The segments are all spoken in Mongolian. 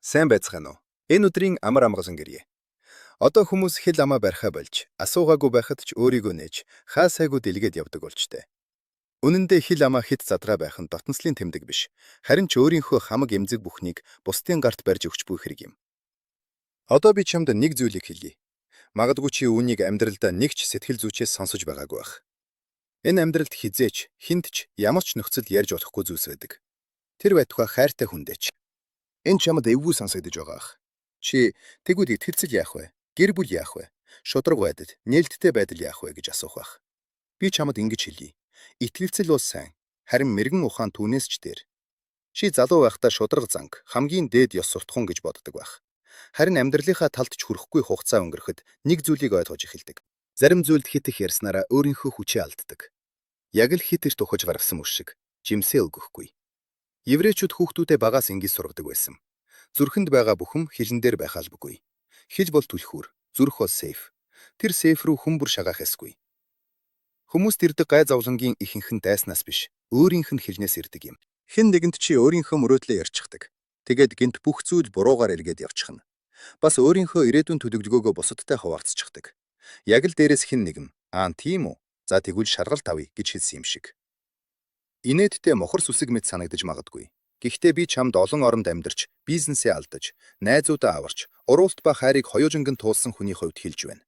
Сайн байцгаана уу? Энэ өдрийн амар амгалан гэрье. Одоо хүмүүс хэл амаа барихаа болж, асуугаагүй байхад ч өөрийгөө нээж, хаа сайгүй дэлгээд явдаг болчтой. Үнэн дээр хэл амаа хит задгаа байх нь дотнослын тэмдэг биш. Харин ч өөрийнхөө хамаг эмзэг бүхнийг бусдын гарт барьж өгч буй хэрэг юм. Одоо би чамд нэг зүйлийг хэлье. Магадгүй чи үүнийг амьдралдаа нэг ч сэтгэл зүйчээс сонсож байгаагүй байх. Энэ амьдралд хизээч, хинт ч ямар ч нөхцөлд ярьж болохгүй зүйлс байдаг. Тэр байтугай хайртай хүндээч. Энэ чамд эвгүй сонсогдож байгаа ах. Чи тэгвэл итгэцэл яах вэ? Гэр бүл яах вэ? Шудраг байдал, нээлттэй байдал яах вэ гэж асуух бах. Би чамд ингэж хэлье. Итгэлцэл бол сайн, харин мэрэгэн ухаан түүнээс ч дээр. Чи залуу байхдаа шудраг занг, хамгийн дээд ёс суртахуун гэж боддог байх. Харин амьдралынхаа талд ч хүрэхгүй хугацаа өнгөрөхөд нэг зүйлийг ойлгож эхэлдэг. Зарим зүйлд хит их ярьснараа өөрийнхөө хүчээ алддаг. Яг л хит их тухаж гаргасан мөс шиг, жимсээ өгөхгүй. Еврейчүүд хүүхдүүдээ багаас ингэж сургадаг байсан. Зүрхэнд байгаа бүхэм хилэн дээр байх албагүй. Хил бол түлхүүр, зүрх бол сейф. Тэр сейф рүү хүн бүр шагаах ёсгүй. Хүмүүс тэрдэг гай зовлонгийн ихэнх нь дайснаас биш, өөрийнх нь хилнээс ирдэг юм. Хэн нэгэнд чи өөрийнхөө мөрөөдлөө ярьчихдаг. Тэгээд гинт бүх зүйл буруугаар эргээд явчихна. Бас өөрийнхөө ирээдүйн төлөвлөгөөгөө бусадтай хуваалцчихдаг. Яг л дээрэс хэн нэгэн "Аа тийм үү? За тэгвэл шаргалт авъя" гэж хэлсэн юм шиг. Инээдтэй мохор сүсэг мэт санагдаж магадгүй. Гэхдээ би чамд олон оронд амьдарч, бизнесээ алдаж, найзуудаа аварч, уруулт ба хайрыг хоёужингэн туулсан хүний хувьд хэлж байна.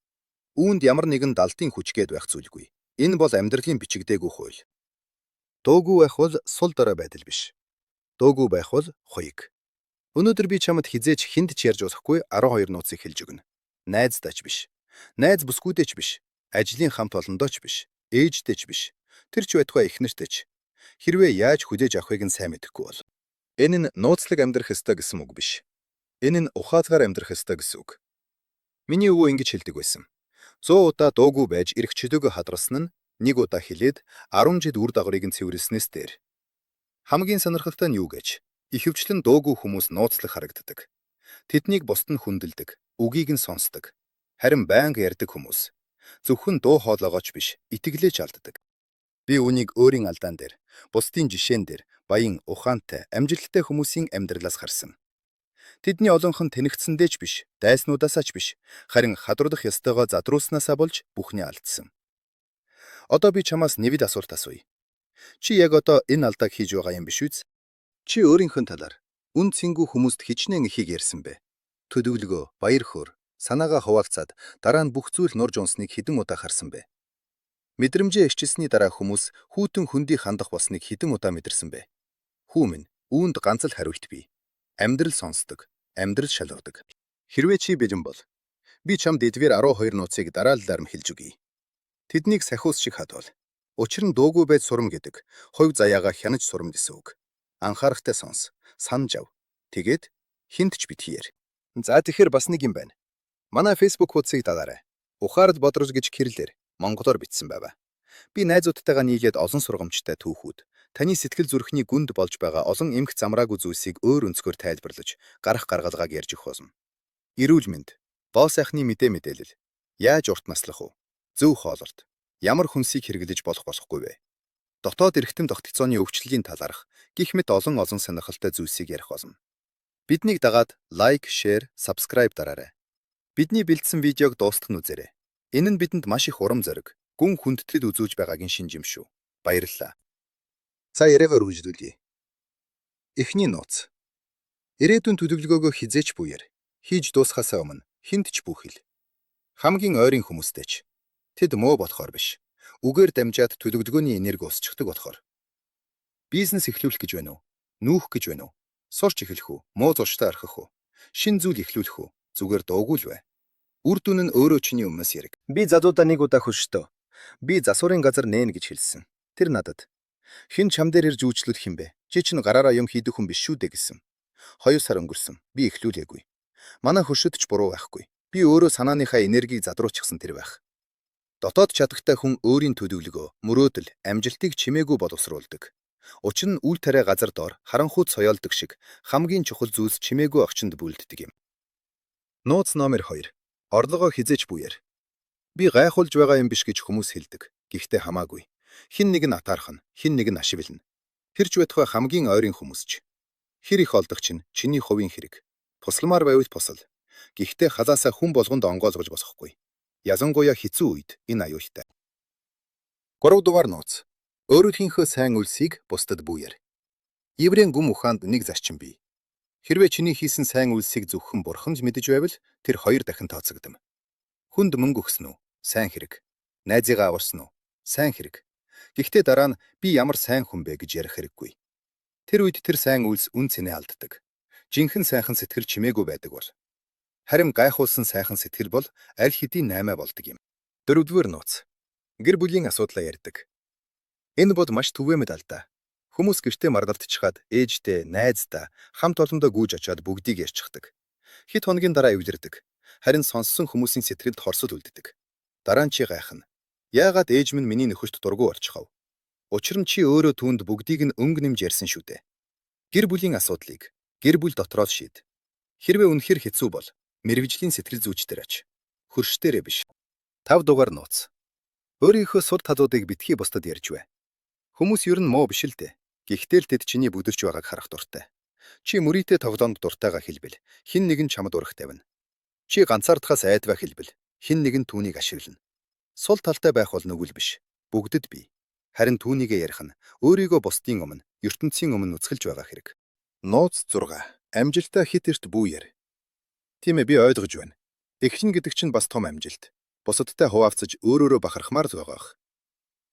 Үүнд ямар нэгэн далдын хүчгээд байх зүйлгүй. Энэ бол амьдралын бичигдээгүй хууль. Дуугүй байх бол сул дорой байдал биш. Дуугүй байх бол хуйг. Өнөөдөр би чамд хизээч хүнд ч ярьж болохгүй 12 нууцыг хэлж өгнө. Найздаач биш. Найз бүсгүйдээ ч биш. Ажлын хамт олондоо ч биш. Ээжтэй ч биш. Тэр ч байтугай эхнэртэй ч. Хэрвээ яаж хүлээж авахыг нь сайн мэдэхгүй бол. Энэ нь нууцлаг амьдрах ёстой гэсэн үг биш. Энэ нь ухаалгаар амьдрах ёстой гэсэн үг. Миний өвөө ингэж хэлдэг байсан. 100 удаа дуугүй байж эрх чөлөөгөө хадралсан нь нэг удаа хэлээд 10 жил үр дагаврыг нь цэвэрлснээс дээр. Хамгийн сонирхолтой нь юу гэж? Ихэвчлэн дуугүй хүмүүс нууцлаг харагддаг. Тэднийг бусд нь хүндэлдэг, үгийг нь сонсдог. Харин байнга ярьдаг хүмүүс зөвхөн дуу хоолойгооч биш, итгэлээч алддаг. Би үүнийг өөрийн алдаан дээр, бусдын жишээн дээр, баян, ухаантай, амжилттай хүмүүсийн амьдралаас харсан. Тэдний олонх нь тэнэгтсэндээч биш, дайснуудаасаа ч биш, харин хадварлах ёстойгоо задруулснаасаа болж бүхний алдсан. Одоо би чамаас нэвэл асуулт асууя. Чи яг одоо энэ алдааг хийж байгаа юм биш үз? Чи өөрийнхөө талаар үн цэнгүй хүмүүст хичнээн ихийг ярьсан бэ? Төлөвлөгөө, баяр хөөр, санаагаа хуваалцаад дараа нь бүх зүйл нурж унсныг хэдэн удаа харсан бэ? Мэдрэмжээ ичилсний дараа хүмүүс хүүтэн хөндий хандах болсныг хэдэн удаа мэдэрсэн бэ? Хүү минь, үүнд ганц л хариулт бий. Амьдрал сонсдог, амьдрал шалгадаг. Хэрвээ чи бэлэн бол, би чамд эдгээр 12 нууцыг дараалалаар хэлж өгье. Тэднийг сахиус шиг хадвал. Учир нь дуугүй байж сурам гэдэг, хувь заяагаа хянаж сурам гэсэн үг. Анхаарахтай сонс, санаж ав. Тэгээд хинт ч битгий яар. За тэгэхээр бас нэг юм байна. Манай Facebook хуудсыг дагаарай. Ухаарл бодрож гэж гэрлэлээр монголоор бичсэн байваа. Би найзуудтайгаа нийлээд олон сургамжтай түүхүүд, таны сэтгэл зүрхний гүнд болж байгаа олон эмх замраагүй зүйлсийг өөр өнцгөр тайлбарлаж, гарах гаргалгааг ярьж өгөх болно. Эрүүл мэнд, боо сайхны мэдээлэл, яаж урт наслах вэ? Зөв хоололт, ямар хүнсийг хэрэглэж болохгүй вэ? Дотоод эргэтэн тогтолцооны өвчлөлийн талаарх гих мэт олон сонирхолтой зүйлсийг ярих болно. Биднийг дагаад лайк, шеэр, сабскрайб дараарай. Бидний бэлдсэн видеог дуустал нь үзээрэй. Энэ нь бидэнд маш их урам зориг, гүн хүндэтгэл үзүүлж байгаагийн шинж юм шүү. Баярлалаа. За яриагаар үргэлжлүүлье. Эхний нууц. Ирээдүйн төлөвлөгөөгөө хизээч буяар. Хийж дуусхаасаа өмнө хинт ч бүхэл. Хамгийн ойрын хүмүүстэй ч. Тэд муу болохоор биш. Үгээр дамжаад төлөвлөгөөний энерги усчихдаг болохоор. Бизнес эхлүүлэх гэж байна уу? Нүүх гэж байна уу? Сурч эхлэх үү? Муу зурштай орхих үү? Шин зүйл эхлүүлэх үү? Зүгээр дуугүй л бай. Үр дүн нь өөрөө чиний өмнөөс яриг. Би задуудаа нэг удаа хөштөө. Би засварын газар нээн гэж хэлсэн. Тэр надад "Хэн чам дээр ирж үйлчлүүлэх юм бэ? Чи чинь гараараа юм хийдэх хүн биш шүү дээ" гэсэн. 2 сар өнгөрсөн. Би эхлүүлээгүй. Манай хөшөд ч буруу байхгүй. Би өөрөө санааныхаа энергийг задруулчихсан тэр байх. Дотоод чадагтай хүн өөрийн төлөвлөгөө, мөрөөдөл, амжилтыг чимээгүй боловсруулдаг. Учир нь үл тариа газар доор харанхуйд соёолдог шиг хамгийн чухал зүйлс чимээгүй орчинд бүлддэг юм. Нууц номер 2. Орлогоо хизээч буяар. Би гайхуулж байгаа юм биш гэж хүмүүс хэлдэг. Гэхдээ хамаагүй. Хин нэг нь атаархна, хин нэг нь ашиглана. Тэр ч байтугай хамгийн ойрын хүмүүс ч. Хэр их олдог чинь чиний хувийн хэрэг. Тусламар байвал тусал. Гэхдээ халаасаа хүн болгонд онгойлгож босохгүй. Ялангуяа хэцүү үед энэ аюултай. 3 дугаар нууц. Өөрийнхөө сайн үлсийг бусдад бүүер. Еврейн гүм ухаанд нэг зарчим бий. Хэрвээ чиний хийсэн сайн үлсийг зөвхөн бурхан л мэдэж байвал тэр 2 дахин тооцогдом. Хүнд мөнгө өгсөн үү? Сайн хэрэг. Найзыгаа аварсан уу? Сайн хэрэг. Гэхдээ дараа нь би ямар сайн хүн бэ гэж ярих хэрэггүй. Тэр үед тэр сайн үлс үн цэнэ алддаг. Жинхэнэ сайхан сэтгэл чимээгүй байдаг бол. Харин гайхуулсан сайхан сэтгэл бол аль хэдийн 8 болдог юм. 4-р нууц. Гэр бүлийн асуудлаа ярьдаг. Энэ бод маш түгээмэл алдаа. Хүмүүс гэртээ мардалтчихад ээжтэй, найздаа хамт олондоо гүйж очиад бүгдийг ярьчихдаг. Хэд хоногийн дараа эвлэрдэг. Харин сонссон хүмүүсийн сэтгэлд хорсол үлддэг. Дараа нь чи гайхна. Яагаад ээж минь миний нөхөшт дургу орчихов? Учир нь чи өөрөө түүнд бүгдийг нь өнгө нэмж ярьсан шүү дээ. Гэр бүлийн асуудлыг гэр бүл дотроос шийд. Хэрвээ үнэхээр хэцүү бол мэрэгжлийн сэтгэл зүйчдэр ач. Хөрштээрээ биш. 5 дугаар нууц. Өөрийнхөө сур талуудыг битгий бусдад ярьж бай. Хүмүүс ер нь муу биш л дээ. Гэхдээ л тэд чиний бүдэрч байгааг харах дуртай. Чи мөрийтэй тоглоонд дуртайгаа хэлбэл хэн нэгэн чамд урах тавина. Чи ганцаардахаас айдваа хэлбэл хэн нэгэн түүнийг ашиглана. Сул талтай байх бол нүгэл биш. Бүгдэд бий. Харин түүнийгээ ярих нь өөрийгөө бусдын өмнө, ертөнцийн өмнө нүцгэлж байгаа хэрэг. Нууц 6. Амжилтаа хит эрт бүүер. Тийм ээ, би ойлгож байна. Эгчин гэдэг чинь бас том амжилт. Бусадтай хуваалцаж өөрөөрөө бахархмаар л байгаах.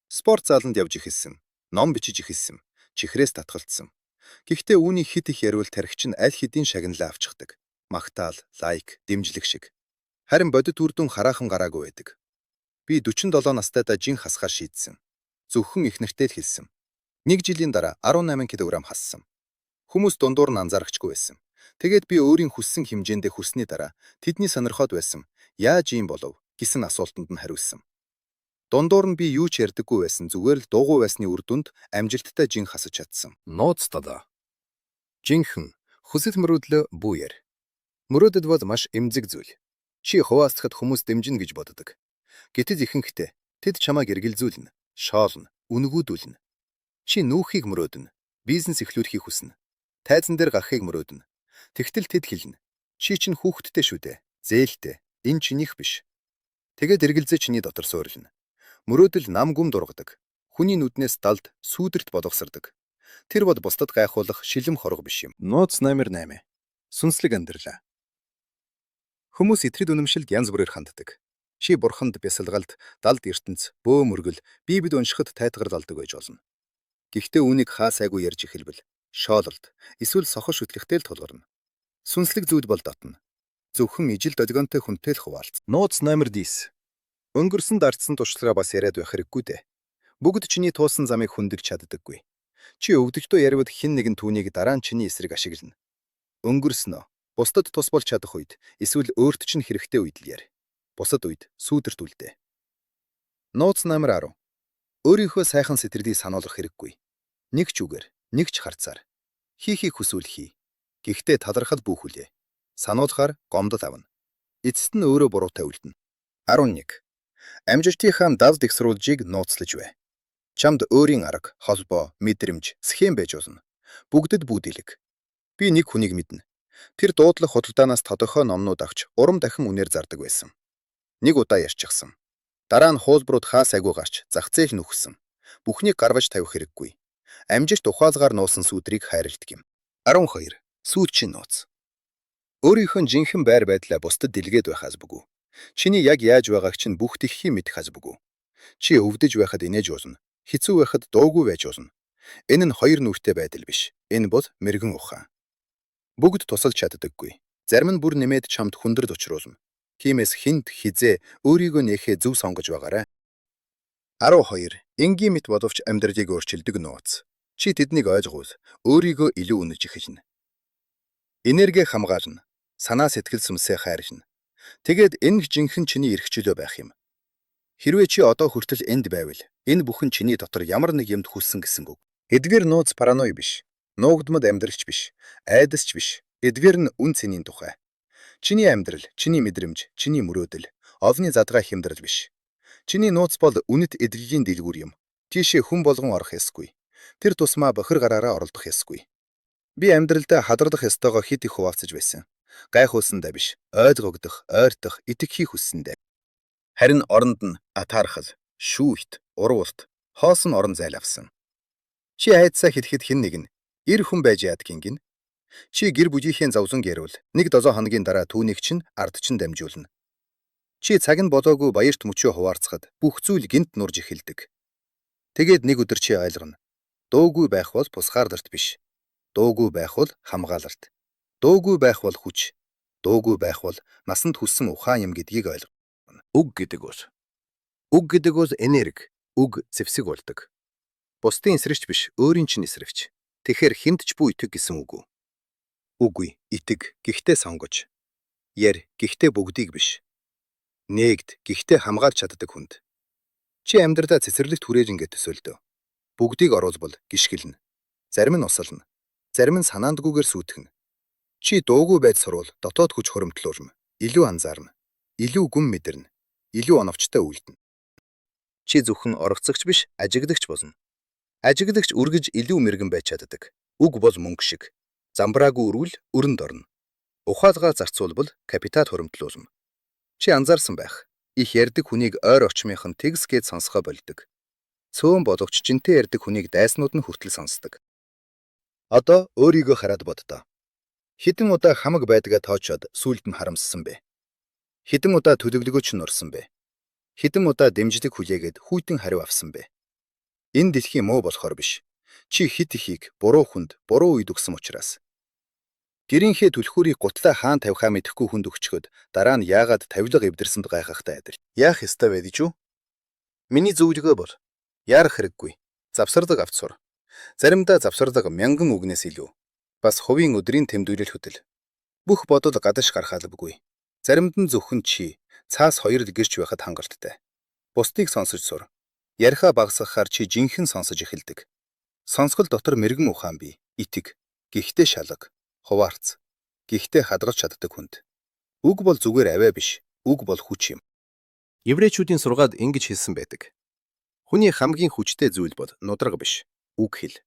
Спорт заланд явж ихэлсэн, ном бичиж ихэлсэн, чихрээс татгалцсан. Гэхдээ үүний хит их яриул тархич нь аль хэдийн шагналаа авчихдаг. Магтаал, лайк, дэмжлэг шиг. Харин бодит үр дүн хараахан гараагүй байдаг. Би 47 настайдаа жин хасахаар шийдсэн. Зөвхөн их нэртэй л хэлсэн. 1 жилийн дараа 18 кг хассан. Хүмүүс дундуур нь анзаарахчгүй байсан. Тэгээд би өөрийн хүссэн хэмжээндээ хүрсний дараа тэдний сонирхоод байсан. Яаж ийм болов гэсэн асуултанд нь хариулсан. Дундуур нь би юу ч ярьдаггүй байсан, зүгээр л дуугүй байсны үр дүнд амжилттай жин хасаж чадсан. Нууц тадаа. Жинхэн хүсэл мөрөөдлөө бүүер. Мөрөөдөд бол маш эмзэг зүйл. Чи хуваалцахад хүмүүс дэмжинэ гэж боддог. Гэтэл ихэнхдээ тэд чамайг эргэлзүүлнэ, шоолно, үнгүүдүүлнэ. Чи нүүхийг мөрөөднө, бизнес эхлүүлэхийг хүснэ. Тайзан дээр гарахыг мөрөөднө. Тэгтэл тэд хэлнэ. Чи чинь хүүхэдтэй шүү дээ. Зээлтэй. Энэ чинийх биш. Тэгээд эргэлзээ чиний дотор суурилна. Мөрөөдөл нам гүм дургадаг. Хүний нүднээс далд сүүдэрт болгосардаг. Тэр бол бусдад гайхуулах шилэм хорго биш юм. Нууц номер 8. Сүнслэг амьдралаа. Хүмүүс итгэд үнэмшилд янз бүрээр ханддаг. Чи бурханд бясалгалд, далд ертөнц, бөө мөргөл, Библийг уншихад тайтгарл алдаг байж болно. Гэхдээ үүнийг хаа сайгүй ярьж эхэлбэл шоололт, эсвэл сохол шүтлэгтэй л тулгарна. Сүнслэг зүйл бол дотно. Зөвхөн ижил долгионтой хүнтэй л хуваалц. Нууц номер 10. Өнгөрсөн дардсан туршлагаа бас яриад байх хэрэггүй дээ. Бүгд чиний туусан замыг хүндэж чаддаггүй. Чи өвдөгдөө яриад хэн нэгэн түүнийг дараа нь чиний эсрэг ашиглана. Өнгөрснөө бусдад тус болж чадах үед эсвэл өөрт чинь хэрэгтэй үед л яар. Бусад үед сүүдэрт үлдээ. Нууц номер 10. Өөрийнхөө сайхан сэтгэлийг сануулгах хэрэггүй. Нэг ч үгээр, нэг ч харцаар. Хийхийг хүсвэл хий. Гэхдээ талархал бүүхүлээ. Сануулахаар гомдол авна. Эцэст нь өөрөө буруутай үлдэнэ. 11. Амжилтынхаа далд их сурвалжийг нууцлаж бай. Чамд өөрийн арга, холбоо, мэдрэмж, схем байж болно. Бүгдэд бүүдэлэг. Би нэг хүнийг мэднэ. Тэр дуудлах худалдаанаас тодорхой номнууд авч урам дахин үнээр зардаг байсан. Нэг удаа ярьчихсан. Дараа нь хуулбарууд хаа сайгүй гарч зах зээл нүхсэн. Бүхнийг гаргаж тавих хэрэггүй. Амжилт ухаалгаар нуусан сүудрийг хайрладаг юм. 12. Сүйдчийн нууц. Өөрийнхөө жинхэнэ байр байдлаа бусдад дэлгээд байхаас бүгүү. Чиний яг яаж байгааг чинь бүх дэлхий мэдэх хаз бүгүү. Чи өвдөж байхад инээж уулна. Хэцүү байхад дуугүй байж уулна. Энэ нь хоёр нүртэй байдал биш. Энэ бол мэрэгэн ухаан. Бүгд тусалж чаддаггүй. Зарим нь бүр нэмээд чамд хүндрэл учруулна. Тиймээс хинт хизээ өөрийгөө нээхээ зөв сонгож байгаарай. 12. Энгийн мэт боловч амьдралыг өөрчилдөг нууц. Чи тэднийг ойлгуул өөрийгөө илүү үнэж эхэлнэ. Энерги хамгаална. Санаа сэтгэл сүмсээ хайрлна. Тэгээд энэ жинхэнэ чиний эрх чөлөө байх юм. Хэрвээ чи одоо хүртэл энд байвал энэ бүхэн чиний дотор ямар нэг юмд хүссэн гэсэн үг. Эдгээр нууц паранои биш. Нуугдмад амьдралч биш. Айдасч биш. Эдгээр нь үн цэнийн тухай. Чиний амьдрал, чиний мэдрэмж, чиний мөрөөдөл, олонний задгай хямдрал биш. Чиний нууц бол үнэт эдгэгийн дэлгүүр юм. Тийшээ хүн болгон орох ёсгүй. Тэр тусмаа бохир гараараа оролдох ёсгүй. Би амьдралдаа хадрах ёстойгоо хит их хуваалцаж байсан. Гайхуулсандаа биш, ойлгогдох, ойртох, итгэхийг хүссэндээ. Харин оронд нь атаархал, шүүхт, урвалт, хоосон орон зайл авсан. Чи айдсаа хэлэхэд хэн нэг нь эр хүн байж яадгийн гин. Чи гэр бүжийнхээ завзан гэрвэл 1-7 хоногийн дараа түүнийг чинь ард чинь дамжуулна. Чи цаг нь болоогүй баярт мөчөө хуваарцахад бүх зүйл гинт нурж эхэлдэг. Тэгээд нэг өдөр чи ойлгоно. Дуугүй байх бол тусгаарлалт биш. Дуугүй байх бол хамгаалалт. Дуугүй байх бол хүч. Дуугүй байх бол насанд хүссэн ухаан юм гэдгийг ойлгоно. Үг гэдэг бол энерги, үг зэвсэг болдог. Бусдын эсрэгч биш, өөрийн чинь эсрэгч. Тэгэхээр хинт ч бүү итэг гэсэн үг үү? Үгүй, итэг, гэхдээ сонгож. Яр, гэхдээ бүгдийг биш. Нээгд, гэхдээ хамгаалж чаддаг хүнд. Чи амьдралаа цэцэрлэгт хүрээлэнгээ төсөөлдөө. Бүгдийг оруулбал гიშгэлнэ. Зарим нь усална. Зарим нь санаандгүйгээр сүйтгэнэ. Чи дуугүй байж сурвал дотоод хүч хоримтлуулна. Илүү анзаарна. Илүү гүн мэдэрнэ. Илүү оновчтой үлдэнэ. Чи зөвхөн орогцогч биш, ажиглагч болно. Ажиглагч үргэж илүү мэрэгэн байж чаддаг. Үг бол мөнгө шиг. Замбраагүй өрвөл өрөнд орно. Ухаалгаар зарцуулбал капитал хоримтлуулна. Чи анзаарсан байх. Их ярддаг хүнийг ойр очмынх нь тэгс гээд сонсгоо болдог. Цөөн боловч жинтэй ярддаг хүнийг дайснууд нь хүртэл сонсдог. Одоо өөрийгөө хараад боддоо. Хэдэн удаа хамаг байдгаа тоочоод сүулт нь харамссан бэ? Хэдэн удаа төлөвлөгөөч нурсан бэ? Хэдэн удаа дэмжлэг хүлээгээд хүйтэн хариу авсан бэ? Энэ дэлхийн муу болохоор биш. Чи хит ихийг буруу хүнд, буруу үед өгсөн учраас. Гэрийнхээ түлхүүрийг гутлаа хаан тавихаа мэдэхгүй хүнд өгчгöd дараа нь яагаад тавилга эвдэрсэнд гайхахтай адил. Яах ёстой вэ гэж үү? Миний зөвлөгөө бол яарах хэрэггүй. Завсардаг авч сур. Заримдаа завсардаг 1000 үгнээс илүү. Бас хувийн өдрийн тэмдэглэл хөтөл. Бүх бодол гадаж гарахалбгүй. Заримд нь зөвхөн чи цаас хоёр л гэрч байхад хангалттай. Бусдыг сонсож сур. Яриха багасгахаар чи жинхэнэ сонсож эхэлдэг. Сонсгол дотор мэрэгэн ухаан бий. Итэг. Гэхдээ шалга. Хуваарц. Гэхдээ хадгалж чаддаг хүнд. Үг бол зүгээр аваа биш. Үг бол хүч юм. Еврейчүүдийн сургаалд ингэж хэлсэн байдаг. Хүний хамгийн хүчтэй зүйл бол нудраг биш. Үг хэл.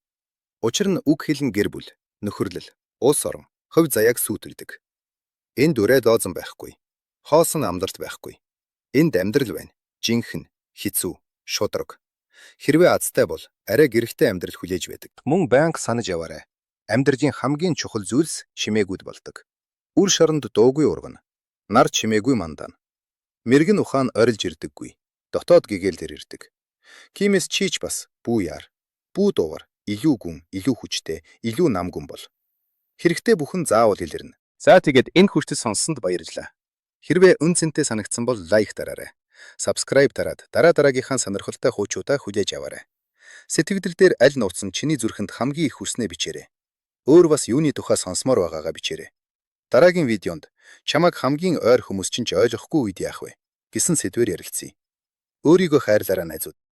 Учир нь үг хэлэн гэр бүл, нөхөрлөл, улс орон, хувь заяаг сүйтгэдэг. Энд дүрээ доозон байхгүй. Хоосон амлалт байхгүй. Энд амьдрал байна. Жинхэнэ, хэцүү, шудраг. Хэрвээ азтай бол арай гэрхтээ амьдрал хүлээж байдаг. Мөн банк санаж яваарай. Амьдралын хамгийн чухал зүйлс чимээгүүд болдог. Үр шоронд дуугүй ургана. Нар чимээгүй мандаана. Мэрэгэн ухаан орилж ирдэггүй. Дотоод гэгээлдэр ирдэг. Кимэс чийч бас бүү яар. Бүү дуугар, илүү гүн, илүү хүчтэй, илүү намгүн бол. Хэрэгтэй бүхэн заавал илэрнэ. За тэгээд энэ хүртэл сонссонд баярлалаа. Хэрвээ үнцэнтэй санагдсан бол лайк дараарай. Subscribe дараад дараагийнхаа сонирхолтой хуучуудаа хүлээж аваарай. Сэтгэгдэл дээр аль нууцсан чиний зүрхэнд хамгийн их хүснээ бичээрэй. Өөр бас юуны тухай сонсомоор байгаагаа бичээрэй. Дараагийн видеонд чамайг хамгийн ойр хүмүүс чинь ч ойлгохгүй үед яах вэ гэсэн сэдвээр ярилцъя. Өөрийгөө хайрлаарай найзууд.